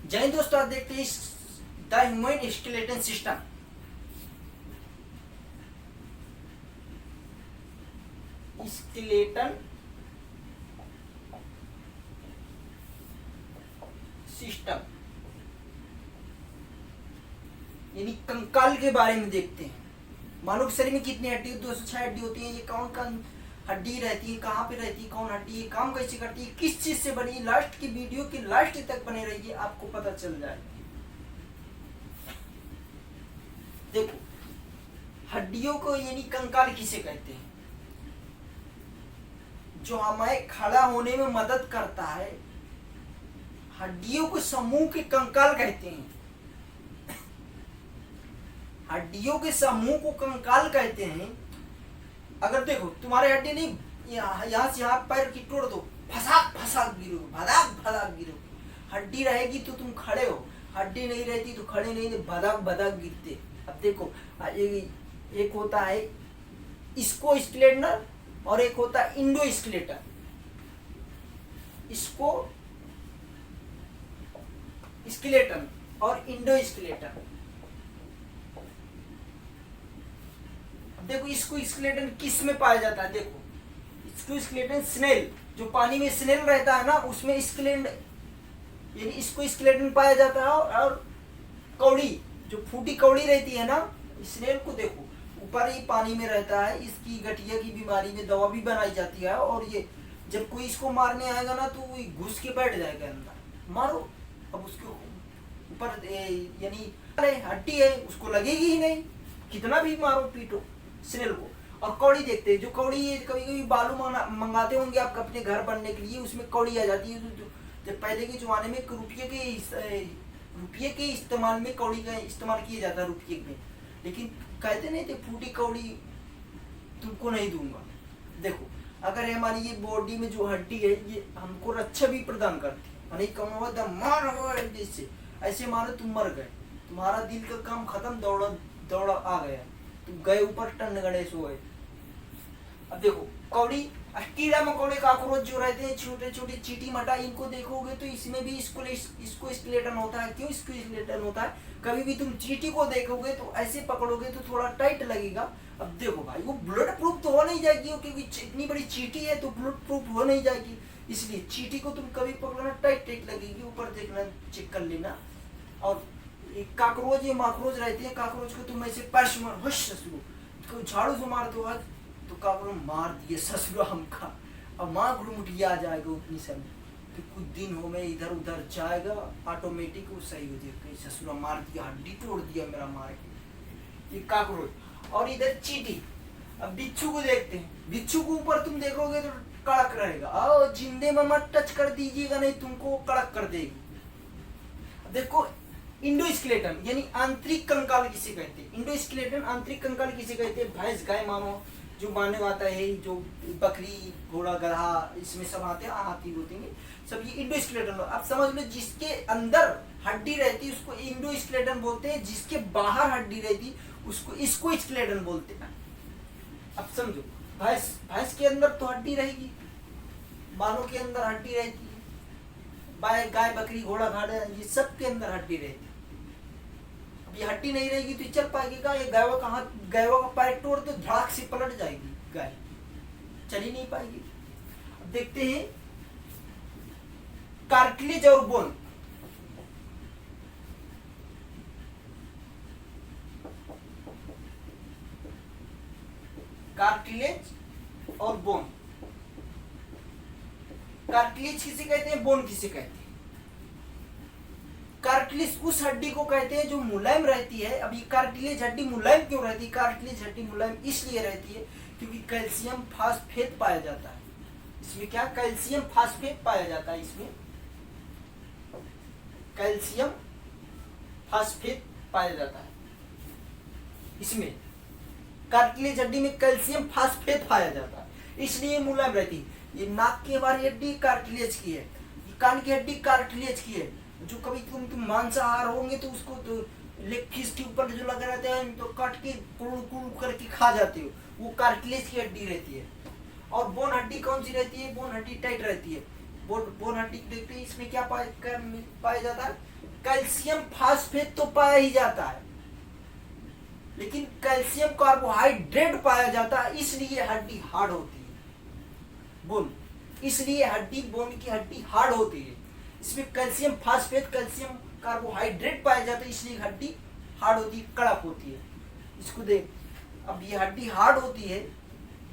जय हिंद दोस्तों, आज देखते हैं the human skeleton system. Skeleton system यानी कंकाल के बारे में देखते हैं। मानव शरीर में कितनी हड्डी, 206 हड्डी होती है। ये कौन कौन हड्डी रहती है, कहाँ पे रहती है, कौन हड्डी है, काम कैसे करती है, किस चीज से बनी है। लास्ट की वीडियो की लास्ट तक बने रहिए, आपको पता चल जाएगा। देखो, हड्डियों को यानी कंकाल किसे कहते हैं? जो हमें खड़ा होने में मदद करता है, हड्डियों को समूह के कंकाल कहते हैं। हड्डियों के समूह को कंकाल कहते हैं। अगर देखो तुम्हारे हड्डी नहीं, यहाँ से यहाँ पैर की तोड़ दो, फसाक फसाक गिरो, भदाक भदाक गिरो। हड्डी रहेगी तो तुम खड़े हो, हड्डी नहीं रहती तो खड़े नहीं, तो भदाक भदाक गिरते। अब देखो, एक होता है इसको स्केलेटन और एक होता है इंडो स्केलेटन। इसको स्केलेटन और इंडो स्केलेटन। देखो, इसको स्केलेटन किस में पाया जाता है? देखो, इसको स्केलेटन स्नेल, जो पानी में स्नेल रहता है ना, उसमें स्केलेटन यानी इसको स्केलेटन पाया जाता है। और कौड़ी, जो फूटी कौड़ी रहती है ना, स्नेल को देखो ऊपर ही पानी में रहता है। इसकी गठिया की बीमारी में दवा भी बनाई जाती है। और ये जब कोई इसको मारने आएगा ना, तो वो घुस के बैठ जाएगा अंदर। मारो, अब उसके ऊपर यानी हड्डी है, उसको लगेगी ही नहीं, कितना भी मारो पीटो स्नेल को। और कौड़ी देखते हैं, जो कौड़ी कभी कभी बालू मंगाते होंगे आप अपने घर बनने के लिए, उसमें कौड़ी आ जाती है। जब पहले के जमाने में रुपये के इस्तेमाल में कौड़ी का इस्तेमाल किया जाता है, रुपये में। लेकिन कहते नहीं थे फूटी कौड़ी तुमको नहीं दूंगा। देखो, अगर हमारी ये बॉडी में जो हड्डी है, ये हमको रक्षा भी प्रदान करती है। नहीं कम मार से ऐसे मारो तुम मर गए, तुम्हारा दिल का काम खत्म, दौड़ा दौड़ा आ गया, तुम गए ऊपर, टन गणेश हो गए। अब देखो, कौड़ी, कीड़ा मकोड़े, काकरोच जो रहते हैं, छोटे छोटे चींटी मटा, इनको देखोगे तो इसमें भी इसको स्केलेटन होता है। क्यों इसको स्केलेटन होता है? कभी भी तुम चींटी को देखोगे तो ऐसे पकड़ोगे तो थोड़ा टाइट लगेगा। अब देखो भाई, वो ब्लड प्रूफ तो हो नहीं जाएगी, क्योंकि इतनी बड़ी चींटी है तो ब्लड प्रूफ हो नहीं जाएगी। इसलिए चींटी को तुम कभी पकड़ना टाइट टाइट लगेगी, ऊपर देखना, चेक कर लेना। और काकरोच, ये माकरोच रहते हैं, काकरोच को तुम ऐसे पर्श मार, हुश ससुरो, झाड़ू से मार दो आज तो काकरोच मार दिए ससुरो हमका। अब माँ गुड़मुटिया आ जाएगा उतनी समय, फिर कुछ दिन हो में इधर उधर जाएगा, ऑटोमेटिक वो सही हो जाएगा। ससुरा मार दिया, हड्डी तोड़ दिया मेरा मार के, ये काकरोच। और इधर चींटी। अब बिच्छू को देखते हैं, बिच्छू को ऊपर तुम देखोगे तो कड़क रहेगा, और जिंदे में मत टच कर दीजिएगा, नहीं तुमको कड़क कर देगी। देखो, इंडो स्केलेटन यानी आंतरिक कंकाल किसे कहते हैं? इंडो स्केलेटन आंतरिक कंकाल किसे कहते हैं? भैंस, गाय, मानो जो मानव आता है, जो बकरी, घोड़ा, गधा, इसमें सब आते हैं, हाथी होते हैं, सब ये इंडो स्केलेटन। अब समझ लो, जिसके अंदर हड्डी रहती है उसको इंडो स्केलेटन बोलते हैं, जिसके बाहर हड्डी रहती उसको इसको स्केलेटन बोलते हैं। अब समझो, भैंस के अंदर तो हड्डी रहेगी, मानव के अंदर हड्डी रहती है, गाय, बकरी, घोड़ा, घाड़ा, ये सब के अंदर हड्डी रहती है। अब ये हड्डी नहीं रहेगी तो चल पाएगी क्या? ये गायवा का हाथ, गायवा का पैर तोड़ तो धड़ाक से पलट जाएगी गाय, चल ही नहीं पाएगी। अब देखते हैं कार्टिलेज और बोन। कार्टिलेज और बोन। कार्टिलेज किसे कहते हैं, बोन किसे कहते हैं? कार्टिलेज उस हड्डी को कहते हैं जो मुलायम रहती है। अब ये कार्टिलेज हड्डी मुलायम क्यों रहती है? कार्टिलेज हड्डी मुलायम इसलिए रहती है क्योंकि कैल्शियम फास्फेट पाया जाता है इसमें। क्या? कैल्शियम फास्फेट पाया जाता है इसमें, कैल्शियम फास्फेट पाया जाता है इसमें। कार्टिलेज हड्डी में कैल्शियम फास्फेट पाया जाता है, इसलिए मुलायम रहती है। ये नाक की हमारी हड्डी कार्टिलेज की है, ये कान की हड्डी कार्टिलेज की है। जो कभी तुम मांसाहार होंगे तो उसको तो लेग पीस के ऊपर जो लगा रहता है तो काट के कुड़ कुड़ करके खा जाते हो, वो कार्टिलेज की हड्डी रहती है। और बोन हड्डी कौन सी रहती है? बोन हड्डी टाइट रहती है। बोन हड्डी देखते हैं, इसमें क्या पाया जाता है? कैल्शियम फास्फेट तो पाया ही जाता है, लेकिन कैल्शियम कार्बोहाइड्रेट पाया जाता है, इसलिए हड्डी हार्ड होती है। बोन, इसलिए हड्डी, बोन की हड्डी हार्ड होती है। इसमें कैल्शियम फास्फेट, कैल्शियम कार्बोहाइड्रेट पाया जाता है, इसलिए हड्डी हार्ड होती है, कड़क होती है। इसको देख, अब ये हड्डी हार्ड होती है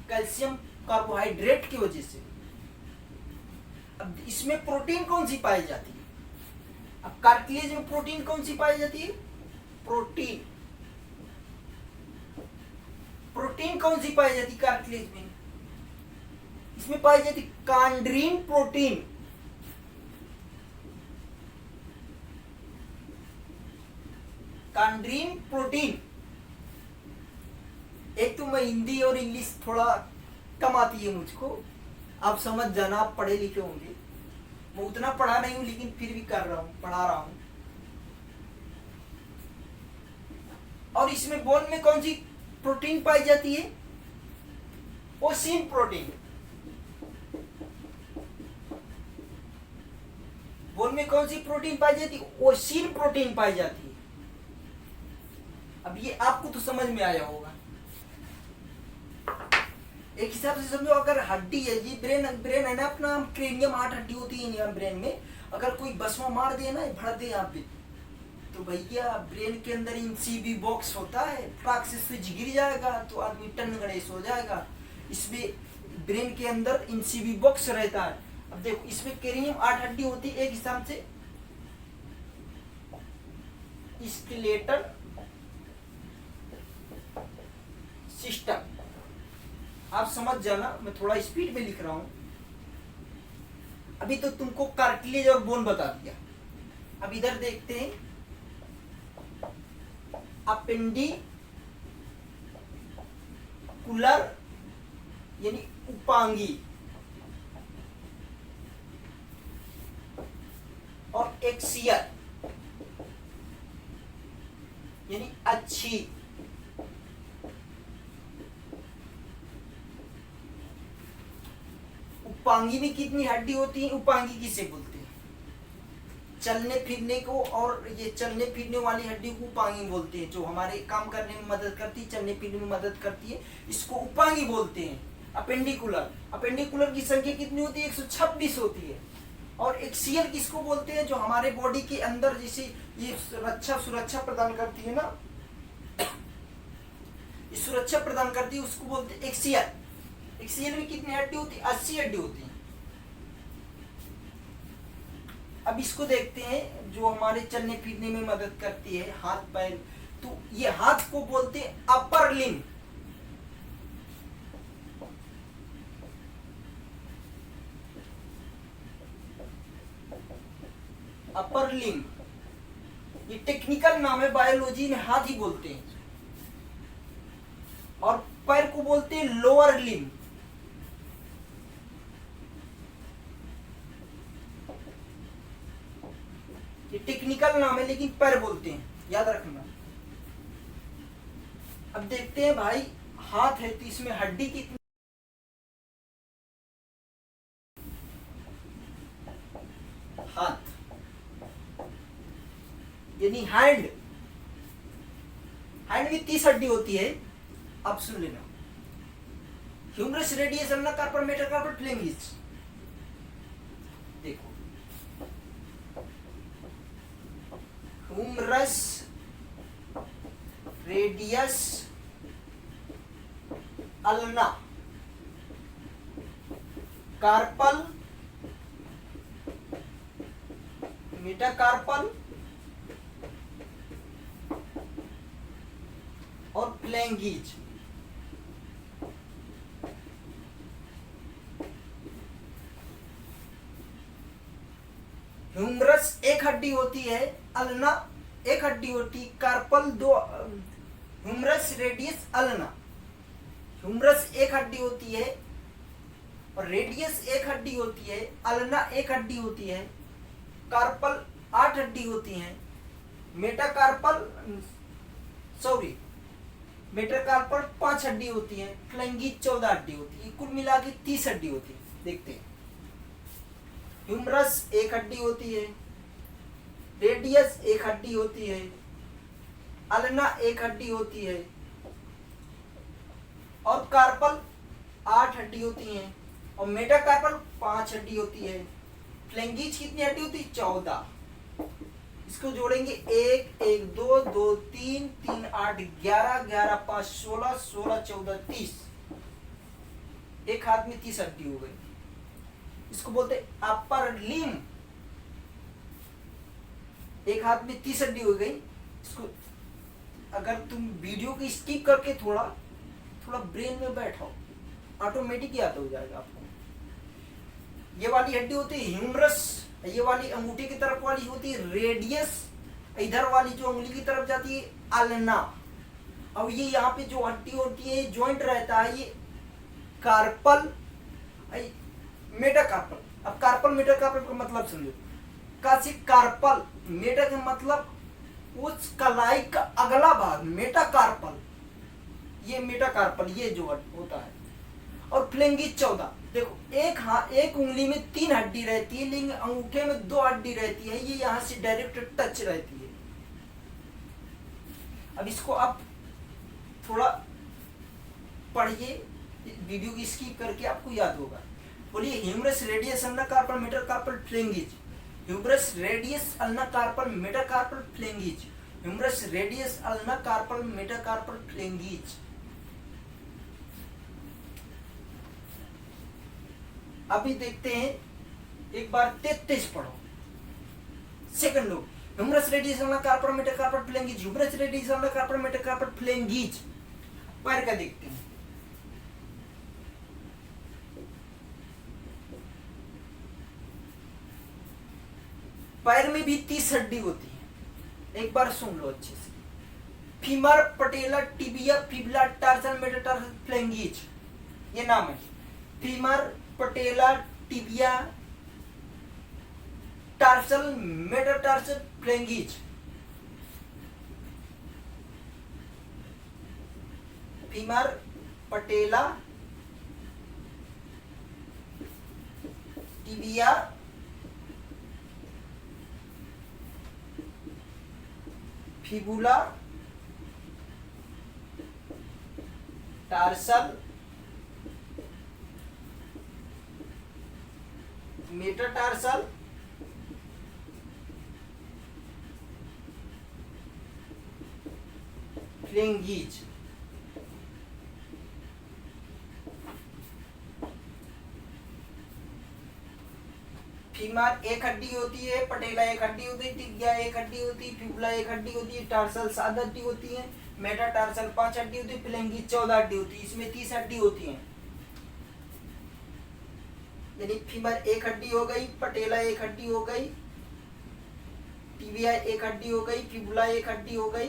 कैल्शियम कार्बोहाइड्रेट की वजह से। अब इसमें प्रोटीन कौन सी पाई जाती है? अब कार्टिलेज में प्रोटीन कौन सी पाई जाती है? प्रोटीन, प्रोटीन कौन सी पाई जाती है कार्टिलेज में? इसमें पाई जाती कॉन्ड्रीन प्रोटीन। कॉन्ड्रीन प्रोटीन। एक तो मैं हिंदी और इंग्लिश थोड़ा कम आती है मुझको, आप समझ जाना, आप पढ़े लिखे होंगे। मैं उतना पढ़ा नहीं हूं, लेकिन फिर भी कर रहा हूं, पढ़ा रहा हूं। और इसमें बोन में कौन सी प्रोटीन पाई जाती है? ओसिन प्रोटीन। बोन में कौन सी प्रोटीन पाई जाती है? ओसिन प्रोटीन पाई जाती है। अब ये आपको तो समझ में आया होगा। एक हिसाब से समझो, अगर हड्डी है, ये ब्रेन है ना अपना, क्रेनियम 8 हड्डी होती है यहाँ ब्रेन में। अगर कोई बसवा मार दे ना, भर दे यहाँ पे, तो भैया ब्रेन के अंदर इंसीबी बॉक्स होता है, फटाक से स्विच गिर जाएगा तो आदमी टन गणेश हो जाएगा। इसमें ब्रेन के अंदर इंसीबी बॉक्स रहता है। अब देखो, इसमें क्रेनियम 8 हड्डी होती है, एक हिसाब से स्केलेटल सिस्टम। आप समझ जाना, मैं थोड़ा स्पीड में लिख रहा हूं। अभी तो तुमको कार्टिलेज और बोन बता दिया। अब इधर देखते हैं, अपेंडिकुलर यानी उपांगी, और एक्सियल यानी अच्छी। उपांगी में कितनी हड्डी होती है? उपांगी किसे बोलते हैं? चलने फिरने को, और ये चलने फिरने वाली हड्डी को उपांगी बोलते हैं, जो हमारे काम करने में मदद करती है, चलने फिरने में मदद करती है, इसको उपांगी बोलते हैं। अपेंडिकुलर, अपेंडिकुलर की संख्या कितनी होती है? 126 होती है। और एक्सियल किसको बोलते हैं? जो हमारे बॉडी के अंदर जैसे ये सुरक्षा प्रदान करती है ना, ये सुरक्षा प्रदान करती है, उसको बोलते हैं एक्सियल। एक्सियल में कितनी हड्डी होती है? 80 हड्डी होती है। अब इसको देखते हैं, जो हमारे चलने फिरने में मदद करती है, हाथ पैर। तो ये हाथ को बोलते हैं अपर लिम्ब। अपर लिम्ब, ये टेक्निकल नाम है, बायोलॉजी में हाथ ही बोलते हैं। और पैर को बोलते हैं लोअर लिम्ब। ये टेक्निकल नाम है, लेकिन पैर बोलते हैं, याद रखना। अब देखते हैं भाई, हाथ है तो इसमें हड्डी कितनी? हाथ यानी हैंड, हैंड में 30 हड्डी होती है। अब सुन लेना, humerus, radius, ulna carpal, metacarpal, phalanges. देखो, humerus, radius, ulna, carpal, metacarpal और फ्लैंगीज। ह्यूमरस एक हड्डी होती है, अल्ना एक हड्डी होती है, कार्पल दो। Humerus, radius, ulna. ह्यूमरस एक हड्डी होती है और रेडियस एक हड्डी होती है, अल्ना एक हड्डी होती है, कार्पल 8 हड्डी होती हैं, मेटाकार्पल 5 हड्डी होती है, फ्लैंगीज 14 हड्डी होती है, कुल मिला के 30 हड्डी होती है। देखते हैं, ह्यूमरस एक हड्डी होती है, रेडियस एक हड्डी होती है, अल्ना एक हड्डी होती है, और कार्पल 8 हड्डी होती हैं, और मेटाकार्पल 5 हड्डी होती है। फ्लैंगीज कितनी हड्डी होती है? 14। इसको जोड़ेंगे 1 1 2 2 3 3 8 11 11 5 16 16 14 30। एक हाथ में 30 हड्डी हो गई। इसको बोलते अपर लिम्ब। एक हाथ में 30 हड्डी हो गई। इसको अगर तुम वीडियो को स्किप करके थोड़ा थोड़ा ब्रेन में बैठाओ, ऑटोमेटिक याद हो जाएगा आपको। ये वाली हड्डी होती है ह्यूमरस, ये वाली अंगूठे की तरफ वाली होती है रेडियस, इधर वाली जो उंगली की तरफ जाती है अल्ना। अब ये यहाँ पे जो हड्डी होती है जॉइंट रहता है, ये कार्पल मेटाकार्पल। अब कार्पल मेटाकार्पल का मतलब समझो। कार्पल मेटा का मतलब उस कलाई का अगला भाग, मेटाकार्पल, ये मेटाकार्पल ये जो होता है। और फ्लैंगीज 14। देखो एक उंगली में 3 हड्डी रहती है, लेकिन अंगूठे में 2 हड्डी रहती है, ये यहां से डायरेक्ट टच रहती है। अब इसको आप थोड़ा पढ़िए, वीडियो की स्किप करके आपको याद होगा। बोलिए humerus radius ulna carpal metacarpal phalanges. Humerus radius ulna carpal metacarpal phalanges. Humerus radius ulna carpal metacarpal phalanges. अभी देखते हैं, एक बार 33 पढ़ो। सेकंड लो, humerus radius ulna carpal metacarpal phalanges. Humerus radius ulna carpal metacarpal phalanges. पैर का देखते हैं। पैर में भी 30 हड्डी होती है। एक बार सुन लो अच्छे से। Femur, patella, tibia, fibula, tarsal, metatarsal, phalanges, ये नाम है। Femur, patella, tibia, tarsal, metatarsal, phalanges. Femur, patella, tibia, fibula, tarsal, metatarsal, phalanges. Femur एक हड्डी होती है, पटेला एक हड्डी होती है, टिबिया एक हड्डी होती है, फिबुला एक हड्डी होती है, टार्सल 7 हड्डी होती है, मेटाटार्सल 5 हड्डी होती है, फ्लैंगीज 14 हड्डी होती है। इसमें 30 हड्डी होती है। यानी फीमर एक हड्डी हो गई, पटेला एक हड्डी हो गई, टिबिया एक हड्डी हो गई, फिबुला एक हड्डी हो गई,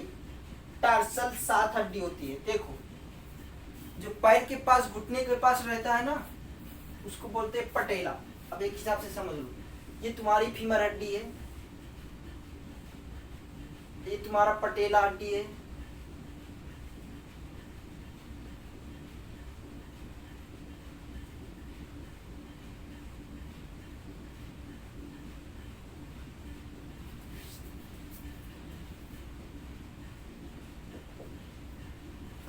टार्सल 7 हड्डी होती है। देखो जो पैर के पास घुटने के पास रहता है ना, उसको बोलते हैं पटेला। अब एक हिसाब से समझ लो, ये तुम्हारी फीमर हड्डी है, ये तुम्हारा पटेला हड्डी है,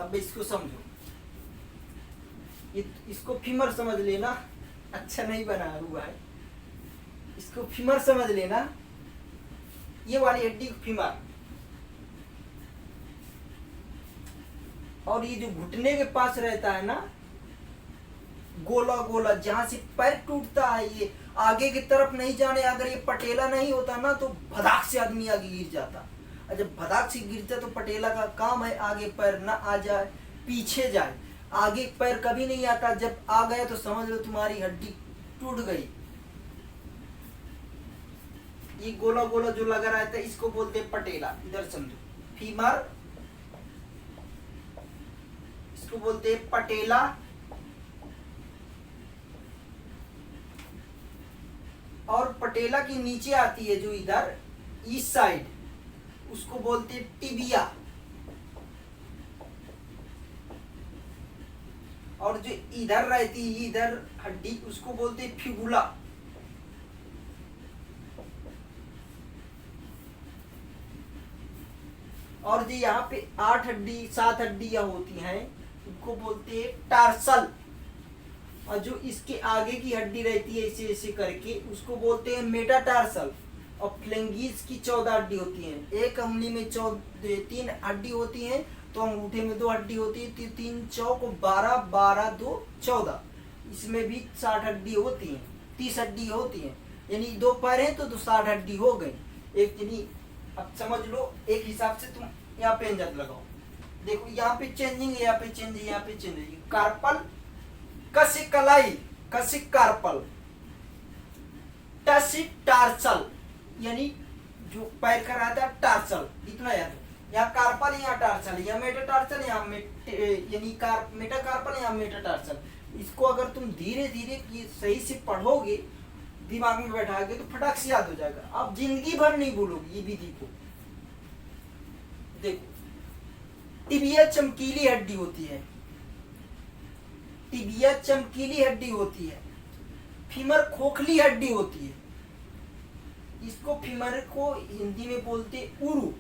अब इसको समझो। इसको फीमर समझ लेना, अच्छा नहीं बना हुआ है, इसको फीमर समझ लेना। ये वाली हड्डी फीमर, और ये जो घुटने के पास रहता है ना, गोला गोला, जहां से पैर टूटता है, ये आगे की तरफ नहीं जाने। अगर ये पटेला नहीं होता ना, तो भदाक से आदमी आगे गिर जाता। और जब भदाक से गिरता तो पटेला का काम है आगे पैर ना आ जाए, पीछे जाए। आगे पैर कभी नहीं आता, जब आ गया तो समझ लो तुम्हारी हड्डी टूट गई। ये गोला गोला जो लगा रहता है, इसको बोलते हैं पटेला। इधर समझो, फीमर, इसको बोलते हैं पटेला, और पटेला की नीचे आती है जो इधर इस साइड, उसको बोलते हैं टिबिया। और जो इधर रहती है इधर हड्डी, उसको बोलते हैं फिबुला। और जो यहाँ पे 8 हड्डी 7 हड्डियां होती हैं उनको बोलते हैं टार्सल। और जो इसके आगे की हड्डी रहती है ऐसे ऐसे करके उसको बोलते हैं मेटाटार्सल। और फ्लेंगीज की 14 हड्डी होती हैं। एक अंगुली में 3 हड्डी होती हैं, तो अंगूठे में 2 हड्डी होती है, 3 चौक 12, 12 2 14। इसमें भी 60 हड्डी होती हैं, 30 हड्डी होती हैं। यानी 2 पैर हैं तो 60 हड्डी हो गई एक। यानी अब समझ लो एक हिसाब से तुम यहाँ पे अंदाज लगाओ। देखो यहाँ पे चेंजिंग है, यहाँ पे चेंज है, यहाँ पे चेंज है। कार्पल कसिक कलाई, कसिक कार्पल, टसिक टार्सल, यानी जो पैर का रहता है टार्सल, इतना याद है। यहाँ कार्पल, यहाँ टार्सल, यहाँ मेटाटार्सल, यहाँ यानी मेटाकार्पल, यहाँ मेटाटार्सल। इसको अगर तुम धीरे धीरे सही से पढ़ोगे, दिमाग में बैठाओगे तो फटाक से याद हो जाएगा। आप जिंदगी भर नहीं भूलोगे ये विधि को। देखो टिबिया चमकीली हड्डी होती है, टिबिया चमकीली हड्डी होती है। फीमर खोखली हड्डी होती है। इसको फीमर को हिंदी में बोलते उरु।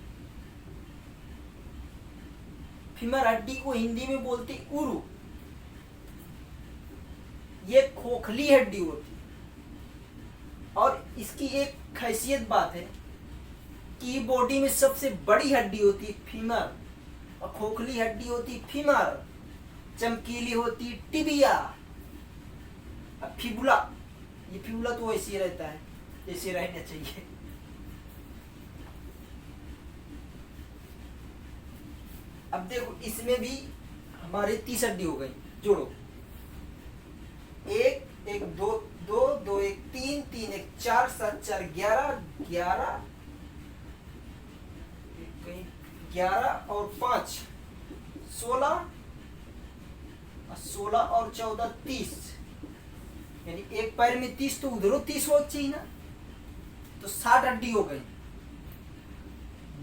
फीमर हड्डी को हिंदी में बोलते उरु। ये खोखली हड्डी होती है। और इसकी एक खासियत बात है कि बॉडी में सबसे बड़ी हड्डी होती है फीमर, और खोखली हड्डी होती फीमर, चमकीली होती टिबिया। अब फिबुला, ये फिबुला तो ऐसे ही रहता है, ऐसे रहना चाहिए। अब देखो इसमें भी हमारे 30 हड्डी हो गई, जोड़ो। 1 1 2 2 2 1 3 3 1 4 7 4 11 11 11 और 5 16 16 और 14 30। यानी एक पैर में 30 तो उधरों 30 हो चाहिए ना, तो 60 हड्डी हो गई।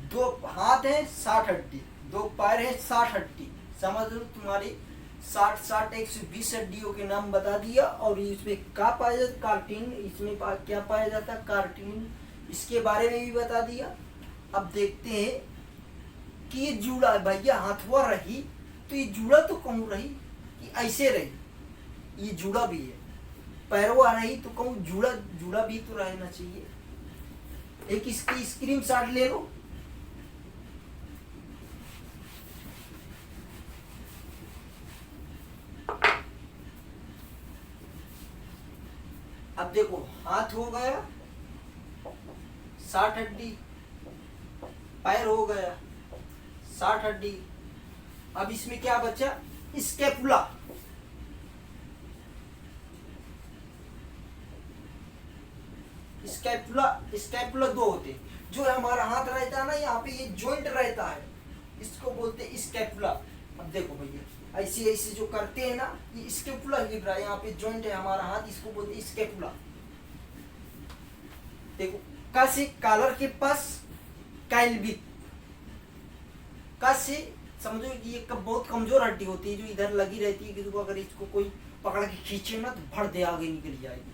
2 हाथ है 60 हड्डी, 2 पैर है 60 हड्डी। समझ लो तुम्हारी 60 60 120 हड्डियों के नाम बता दिया। और इसमें क्या पाया जाता, कार्टिन। इसमें क्या पाया जाता, कार्टिन। इसके बारे में भी बता दिया। अब देखते हैं कि ये जुड़ा भैया हाथवा रही तो ये जुड़ा तो कहूँ रही कि ऐसे रही, ये जुड़ा भी है। पैरवा रही तो कहूँ जुड़ा, जुड़ा भी तो रहना चाहिए। एक इसकी स्क्रीनशॉट ले लो। अब देखो हाथ हो गया 60 हड्डी, पैर हो गया 60 हड्डी। अब इसमें क्या बचा, स्कैपुला। स्कैपुला, स्कैपुला 2 होते। जो हमारा हाथ रहता है ना, यहाँ पे ये जॉइंट रहता है, इसको बोलते हैं स्कैपुला। अब देखो भैया ऐसे ऐसे जो करते हैं ना, ये स्कैपुला गिर रहा है, यहाँ पे जॉइंट है हमारा हाथ, इसको बोलते हैं स्कैपुला। देखो कैसे कॉलर के पास काइलबिक, कैसे समझो कि ये बहुत कमजोर हड्डी होती है जो इधर लगी रहती है कि देखो अगर इसको कोई पकड़ के खींचे ना तो भड़ दे आगे निकल जाएगी।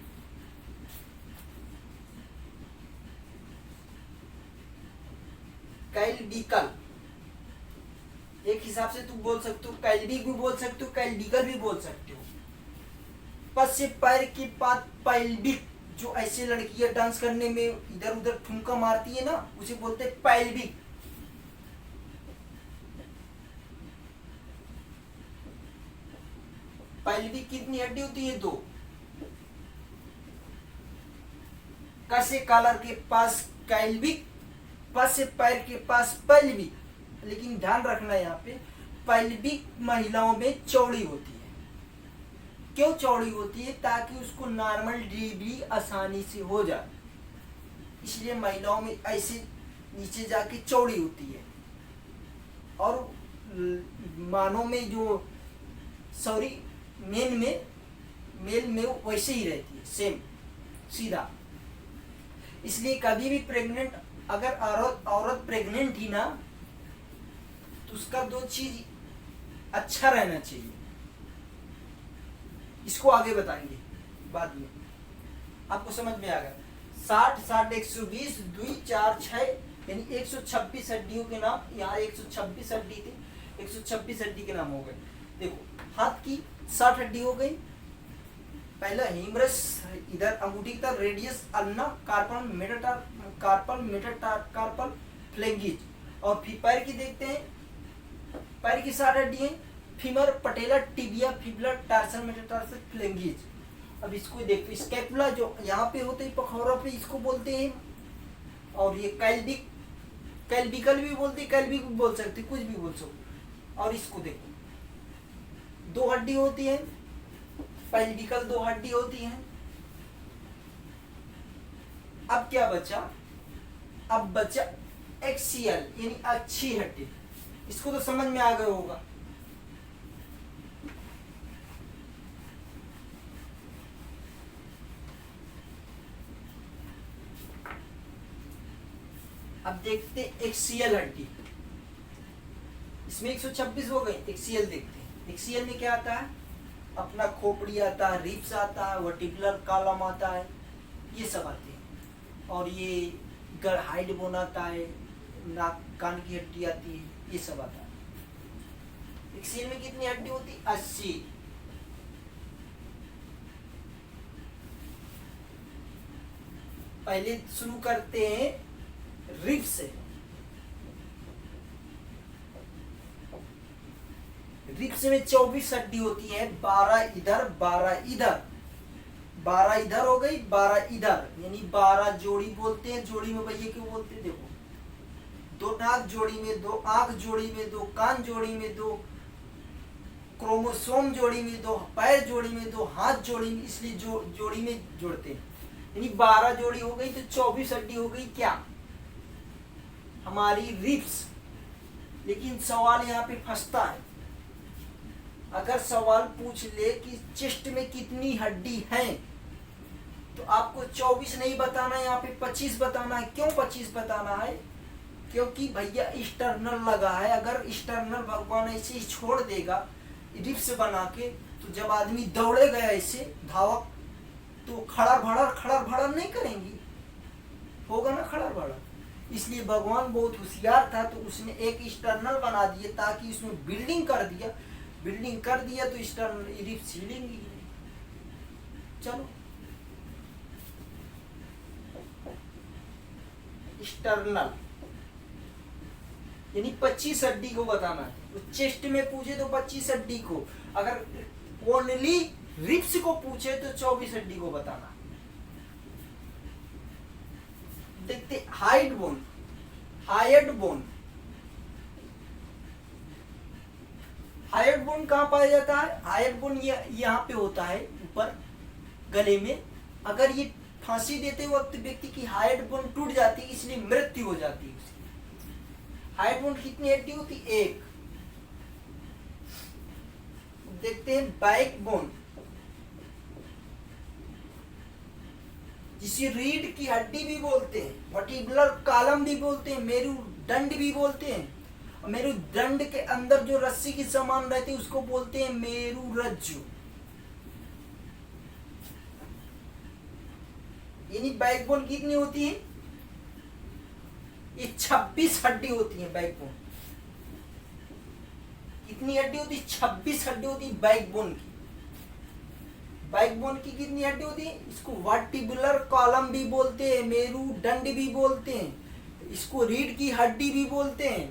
काइलबिकल, एक हिसाब से तुम बोल सकते हो काइलबिक भी बोल सकते हो, काइलबिकल भी बोल सकते हो। पस से पैर के पास पाइलबिक, जो ऐसे लड़कियां डांस करने में इधर उधर ठुमका मारती है ना, उसे बोलते हैं पाइलबिक। पाइलबिक कितनी हड्डी होती है, 2। कसे कॉलर के पास काइलबिक, पस से पैर के पास पाइलबिक। लेकिन ध्यान रखना यहाँ पे पाइलबिक महिलाओं में चौड़ी होती है। क्यों चौड़ी होती है, ताकि उसको नॉर्मल डिलीवरी आसानी से हो जाए, इसलिए महिलाओं में ऐसे नीचे जाके चौड़ी होती है। और मानव में जो सॉरी मेल में वैसे ही रहती है, सेम सीधा। इसलिए कभी भी प्रेग्नेंट, अगर औरत प्रेग्नेंट ही ना, तो उसका 2 चीज अच्छा रहना चाहिए। इसको आगे बताएंगे बाद में, आपको समझ में आ गया। 60 60 120 2 4 6 यानी 126 हड्डियों के नाम, यहाँ 126 हड्डी थी, 126 हड्डी के नाम हो गए। देखो हाथ की 60 हड्डी हो गई। पहला हीमरस इधर अंगूठी की तरफ, रेडियस अल्ना, कार्पल मेटाटार, कार्पल मेटाटारकार्पल फ्लेंगिज। और फिर पैर की देखते हैं, पैर की 60 हड्डी है, femur, patella, tibia, fibula, tarsal, metatarsal, फ्लेंगिज। अब इसको देखते हैं, स्कैपुला जो यहाँ पे होते हैं पखौरा पे, इसको बोलते हैं। और ये कैल्बिक, कैल्बिकल भी बोलते हैं, कैल्बिक भी बोल सकते, कुछ भी बोल सकते। और इसको देखो, 2 हड्डी होती है, पैल्विकल 2 हड्डी होती है। अब क्या बचा? अब बचा एक्सियल यानी अच्छी हड्डी। इसको तो समझ में आ गया होगा। अब देखते एक्सियल हड्डी, इसमें 126 हो गई। एक्सियल देखते हैं, एक्सियल में क्या आता है? अपना खोपड़ी आता है, रिब्स आता है, वर्टिकुलर कॉलम आता है, ये सब आते हैं। और ये हाइड बोन आता है, नाक कान की हड्डी आती है, ये सब आता है। एक्सियल में कितनी हड्डी होती है? 80। पहले शुरू करते हैं रिब से। रिब्स में 24 हड्डी होती है, 12 इधर 12 इधर, 12 इधर हो गई, 12 इधर, यानी 12 जोड़ी बोलते हैं। जोड़ी में भैया क्यों बोलते हैं? देखो, 2 नाक जोड़ी में, 2 आंख जोड़ी में, 2 कान जोड़ी में, 2 क्रोमोसोम जोड़ी में, 2 पैर जोड़ी में, 2 हाथ जोड़ी में, इसलिए जोड़ी में जोड़ते हैं। यानी 12 जोड़ी हो गई, तो 24 हड्डी हो गई क्या? हमारी रिब्स। लेकिन सवाल यहाँ पे फंसता है। अगर सवाल पूछ ले कि चेस्ट में कितनी हड्डी हैं, तो आपको 24 नहीं बताना है, यहाँ पे 25 बताना है। क्यों 25 बताना है? क्योंकि भैया एक्सटर्नल लगा है। अगर एक्सटर्नल भगवान ऐसे ही छोड़ देगा रिब्स बना के, तो जब आदमी दौड़ेगा ऐसे धावक, तो खड़र भड़र नहीं करेंगी, होगा ना खड़र भड़र। इसलिए भगवान बहुत होशियार था, तो उसने एक एक्सटर्नल बना दिया, ताकि उसमें बिल्डिंग कर दिया तो एक्सटर्नल रिब्स हिलेंगी। चलो, एक्सटर्नल यानी 25 हड्डी को बताना है। तो चेस्ट में पूछे तो 25 हड्डी को, अगर ओनली रिब्स को पूछे तो 24 हड्डी को बताना। देखते hide bone, hide bone. Hide bone कहाँ पाया जाता है? हायड बोन यहाँ पे होता है, ऊपर गले में। अगर ये फांसी देते वक्त व्यक्ति की हायड बोन टूट जाती है, इसलिए मृत्यु हो जाती है उसकी। हायड बोन कितनी हड्डी होती? 1। देखते हैं बैक बोन, जिसे रीढ़ की हड्डी भी बोलते हैं, वर्टिब्रल कॉलम भी बोलते हैं, मेरुदंड भी बोलते हैं। और मेरुदंड के अंदर जो रस्सी की समान रहती है उसको बोलते हैं मेरुरज्जु। यानी बैकबोन कितनी होती है? ये 26 हड्डी होती है बैकबोन। कितनी हड्डी होती है? 26 हड्डी होती है बैकबोन की। बैकबोन की कितनी हड्डी होती है? इसको वर्टिब्युलर कॉलम भी बोलते हैं, मेरुदंड भी बोलते हैं, इसको रीढ़ की हड्डी भी बोलते हैं,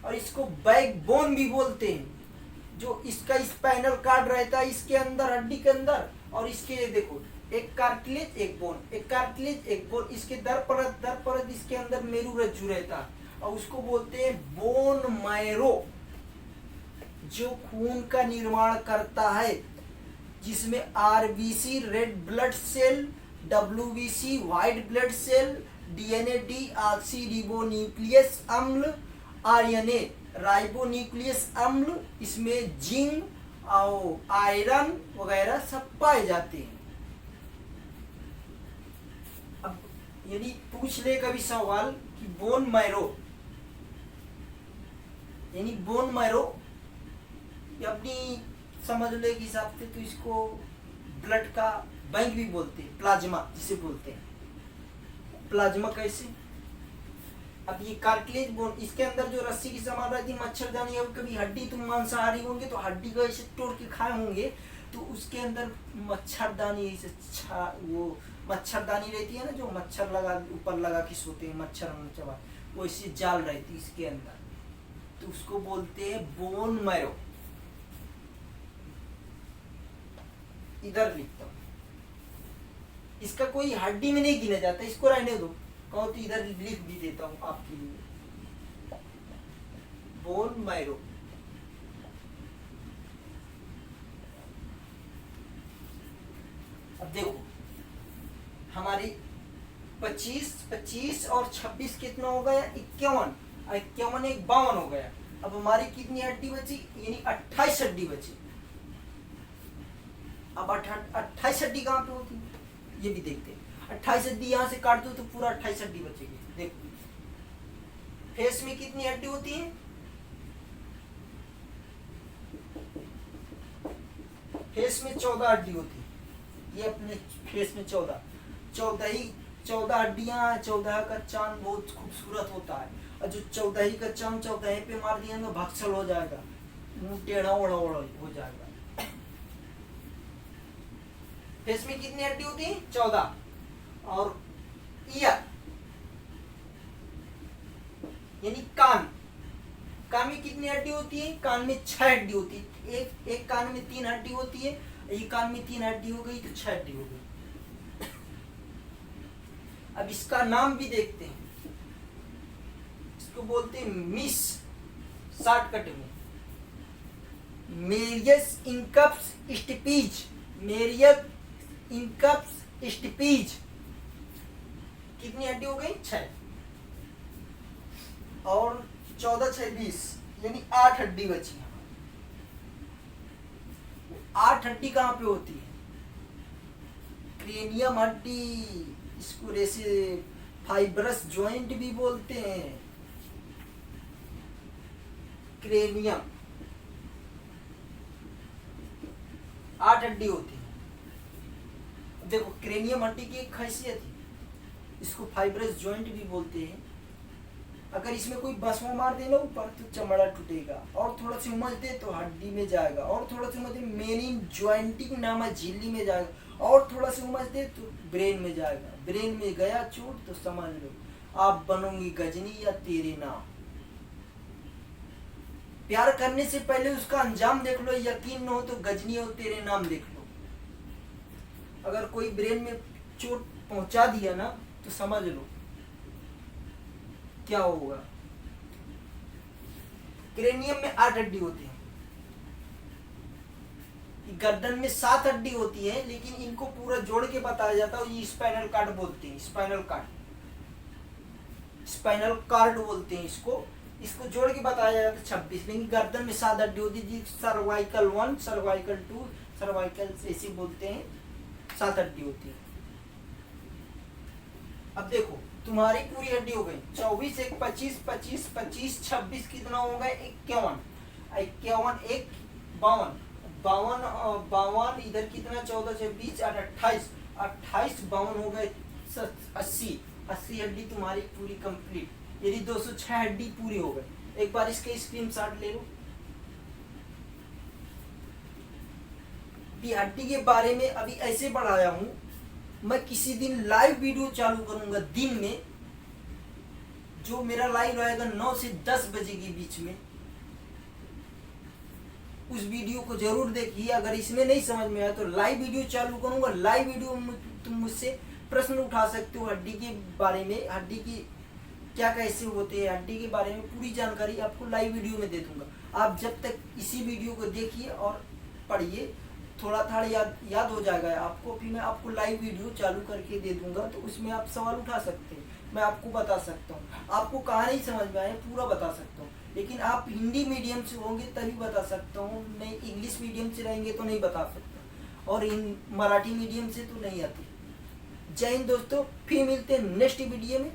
और इसको बैकबोन भी बोलते हैं। जो इसका स्पाइनल कार्ड रहता है इसके अंदर, हड्डी के अंदर, और इसके देखो एक कार्टिलेज एक बोन, एक कार्टिलेज एक बोन, इसके दर परत इसके अंदर मेरुरज्जु रहता है, और उसको बोलते हैं बोन मैरो, जो खून का निर्माण करता है, जिसमें RBC red blood cell, WBC white blood cell, DNA deoxyribonucleic अम्ल, आरएनए राइबोन्यूक्लियस अम्ल, इसमें जिंक और आयरन वगैरह सब पाए जाते हैं। अब यदि पूछ ले कभी सवाल कि बोन मैरो यानी बोन मैरो, अपनी समझ ले के हिसाब से तो इसको ब्लड का बैंक भी बोलते हैं, प्लाज्मा जिसे बोलते हैं। प्लाज्मा कैसे? अब ये कार्टिलेज बोन, इसके अंदर जो रस्सी की सामान रहती है, मच्छरदानी, अब कभी हड्डी तुम मांसाहारी होंगे तो हड्डी को ऐसे तोड़ के खाए होंगे, तो उसके अंदर मच्छरदानी ऐसे वो मच्छरदानी रहती है ना, जो मच्छर लगा ऊपर लगा के सोते हैं, मच्छर चबा, वो ऐसी जाल रहती है इसके अंदर, तो उसको बोलते हैं बोन मैरो। इधर लिखता हूँ, इसका कोई हड्डी में नहीं गिना जाता, इसको रहने दो, कहो तो इधर लिख भी देता हूं आपके लिए, बोन मैरो। अब देखो हमारी 25 और 26 कितना हो गया, 51, 51 एक 52 हो गया। अब हमारी कितनी हड्डी बची, यानी 28 हड्डी बची। अब 28 हड्डी कहाँ पे होती है ये भी देखते हैं। 28 हड्डी यहाँ से काट दो तो पूरा 28 हड्डी बचेगी। देखो फेस में कितनी हड्डी होती है, फेस में 14 हड्डी होती है। ये अपने फेस में 14 हड्डियां, 14 का चांद बहुत खूबसूरत होता है, और जो 14 का चांद 14 पे मार दिया ना भक्सल हो जाएगा, मुंह टेढ़ा ओढ़ा हो जाएगा। फेस में कितनी हड्डी होती है, 14। और ईयर यानी कान में कितनी हड्डी होती है, कान में 6 हड्डी होती है। एक कान में 3 हड्डी होती है, एक कान में 3 हड्डी हो गई तो 6 हड्डी हो गई। अब इसका नाम भी देखते हैं, इसको बोलते हैं मिस, शॉर्टकट में मेरियस इंकप्स स्टिपीज, मेरियस इंकप्स स्टिपीज। कितनी हड्डी हो गई, 6। और 14 6 20 यानी 8 हड्डी बची। 8 हड्डी कहाँ पे होती है, क्रेनियम हड्डी, इसको जैसे फाइब्रस जॉइंट भी बोलते हैं, क्रेनियम। 8 हड्डी होती है। देखो क्रेनियम हड्डी की एक खासियत है, इसको फाइब्रस जॉइंट भी बोलते हैं। अगर इसमें कोई बसवा मार देना ऊपर तो चमड़ा टूटेगा, और थोड़ा सी उमझ दे तो हड्डी में जाएगा, और थोड़ा सी उमझ दे मेनिन ज्वाइंटिंग नामक झिल्ली में जाएगा, और थोड़ा सी उमझ दे तो ब्रेन में जाएगा। ब्रेन में गया चोट तो समझ लो आप बनोगी गजनी या तेरे नाम। प्यार करने से पहले उसका अंजाम देख लो, यकीन न हो तो गजनी और तेरे नाम देख लो। अगर कोई ब्रेन में चोट पहुंचा दिया ना तो समझ लो क्या होगा। क्रेनियम में 8 हड्डी होती है, गर्दन में 7 हड्डी होती है, लेकिन इनको पूरा जोड़ के बताया जाता है, ये स्पाइनल कार्ड बोलते हैं, स्पाइनल कार्ड बोलते हैं इसको जोड़ के बताया जाता है 26। लेकिन गर्दन में 7 हड्डी होती है, सर्वाइकल 1, सर्वाइकल 2, सर्वाइकल ऐसे बोलते हैं, 7 हड्डी होती है। अब देखो तुम्हारी पूरी हड्डी हो गई 24 1 25 25 25 26 कितना हो गया 51, 51 1 52, 52 इधर कितना 14 से 20 और 28 52 हो गए 80 हड्डी तुम्हारी पूरी कंप्लीट। यदि 206 हड्डी पूरी हो गई। एक बार इसके स्क्रीनशॉट ले लो। हड्डी के बारे में अभी ऐसे बढ़ाया हूं, मैं किसी दिन लाइव वीडियो चालू करूंगा दिन में, जो मेरा लाइव रहेगा 9 से 10 बजे के बीच में। उस वीडियो को जरूर देखिए। अगर इसमें नहीं समझ में आया तो लाइव वीडियो चालू करूंगा। लाइव वीडियो में तुम मुझसे प्रश्न उठा सकते हो हड्डी के बारे में, हड्डी की क्या कैसे होते हैं, हड्डी के बारे में पूरी जानकारी आपको लाइव वीडियो में दे दूंगा। आप जब तक इसी वीडियो को देखिए और पढ़िए, थोड़ा याद हो जाएगा आपको। फिर मैं आपको लाइव वीडियो चालू करके दे दूंगा, तो उसमें आप सवाल उठा सकते हैं, मैं आपको बता सकता हूँ। आपको कहाँ नहीं समझ में आया पूरा बता सकता हूँ, लेकिन आप हिंदी मीडियम से होंगे तभी बता सकता हूँ, नहीं इंग्लिश मीडियम से रहेंगे तो नहीं बता सकता, और मराठी मीडियम से तो नहीं आती। जय हिंद दोस्तों, फिर मिलते हैं नेक्स्ट वीडियो में।